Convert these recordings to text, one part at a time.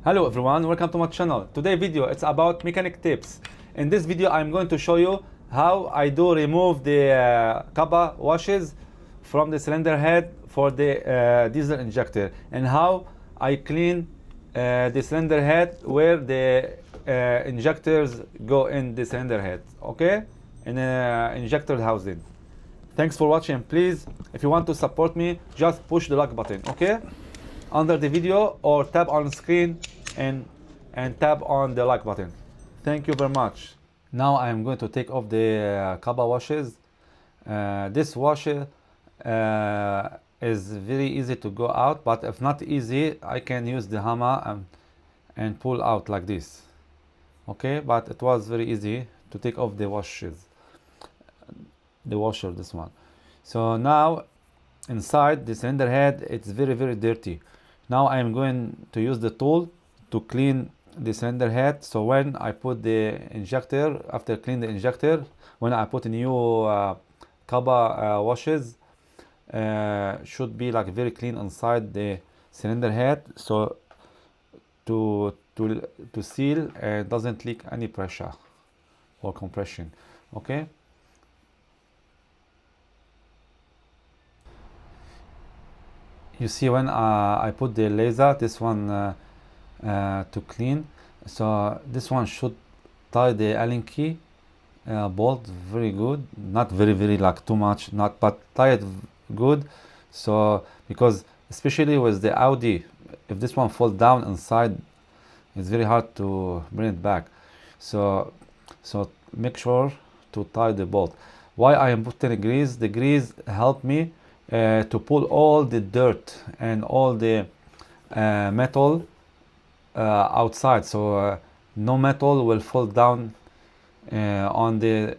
Hello everyone, welcome to my channel. Today video it's about mechanic tips. In this video I'm going to show you how I do remove the copper washes from the cylinder head for the diesel injector, and how I clean the cylinder head where the injectors go in the cylinder head, okay, in injector housing. Thanks for watching. Please, if you want to support me, just push the like button, okay, under the video, or tap on the screen and tap on the like button. Thank you very much. Now I am going to take off the copper washes. This washer is very easy to go out, but if not easy, I can use the hammer and pull out like this, okay. But it was very easy to take off the washes, the washer, this one. So now inside the cylinder head it's very dirty. Now I am going to use the tool to clean the cylinder head. So when I put the injector, after clean the injector, when I put a new copper washes, should be like very clean inside the cylinder head, so to seal and doesn't leak any pressure or compression, okay. You see, when I put the laser, this one to clean, so this one should tie the Allen key bolt very good, not very like too much, not, but tie it good. So because especially with the Audi, if this one falls down inside, it's very hard to bring it back. So make sure to tie the bolt. Why I am putting grease? The grease help me to pull all the dirt and all the metal outside, so no metal will fall down on the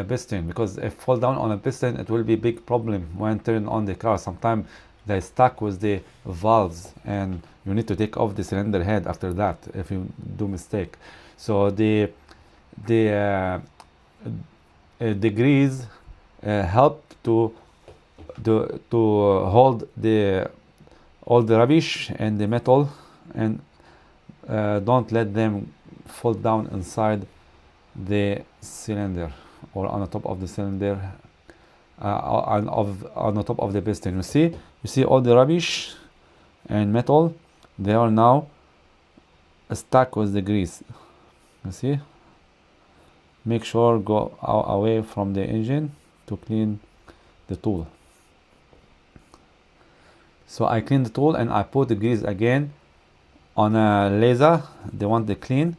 piston, because if fall down on a piston it will be big problem when turn on the car. Sometimes they stuck with the valves and you need to take off the cylinder head after that if you do mistake. So the grease help to hold all the rubbish and the metal, and don't let them fall down inside the cylinder or on the top of the cylinder, on the top of the piston. You see all the rubbish and metal, they are now stuck with the grease. You see, make sure go away from the engine to clean the tool. So I clean the tool and I put the grease again on a laser, the one they clean,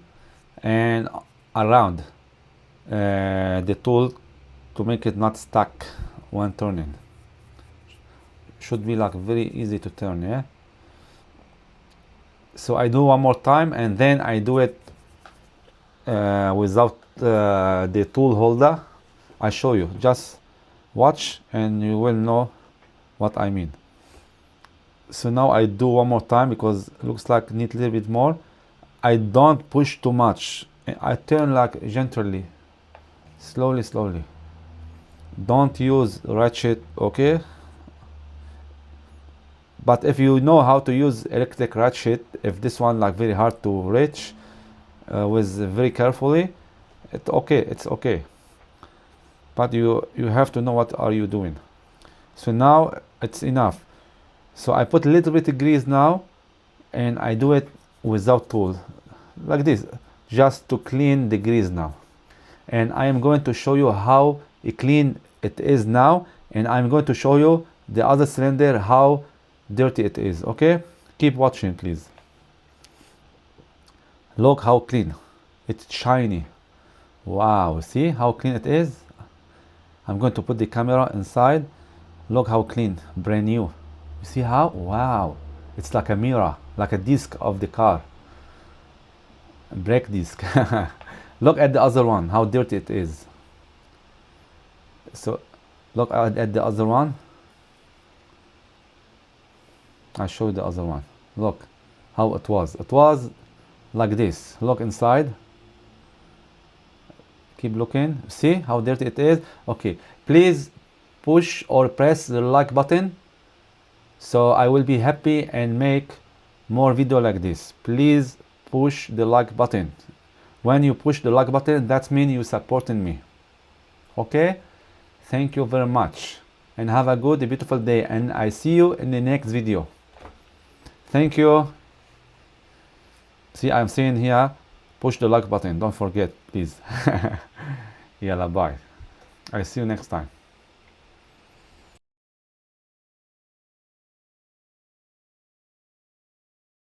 and around the tool to make it not stuck when turning. Should be like very easy to turn, yeah. So I do one more time and then I do it without the tool holder. I show you, just watch and you will know what I mean. So now I do one more time because it looks like need a little bit more. I don't push too much. I turn like gently, slowly. Don't use ratchet, okay? But if you know how to use electric ratchet, if this one like very hard to reach with very carefully, it's okay. But you have to know what are you doing. So now it's enough. So I put a little bit of grease now and I do it without tool like this, just to clean the grease now. And I am going to show you how clean it is now, and I'm going to show you the other cylinder how dirty it is, okay. Keep watching please. Look how clean, it's shiny. Wow, see how clean it is. I'm going to put the camera inside. Look how clean, brand new. You see how? Wow, it's like a mirror, like a disc of the car, brake disc. Look at the other one, how dirty it is. So look at the other one. I show you the other one. Look how it was like this. Look inside, keep looking, see how dirty it is. Okay, please push or press the like button, so I will be happy and make more video like this. Please push the like button. When you push the like button, that means you supporting me. Okay? Thank you very much. And have a good, beautiful day. And I see you in the next video. Thank you. See, I'm saying here, push the like button. Don't forget, please. Yalla, bye. I see you next time.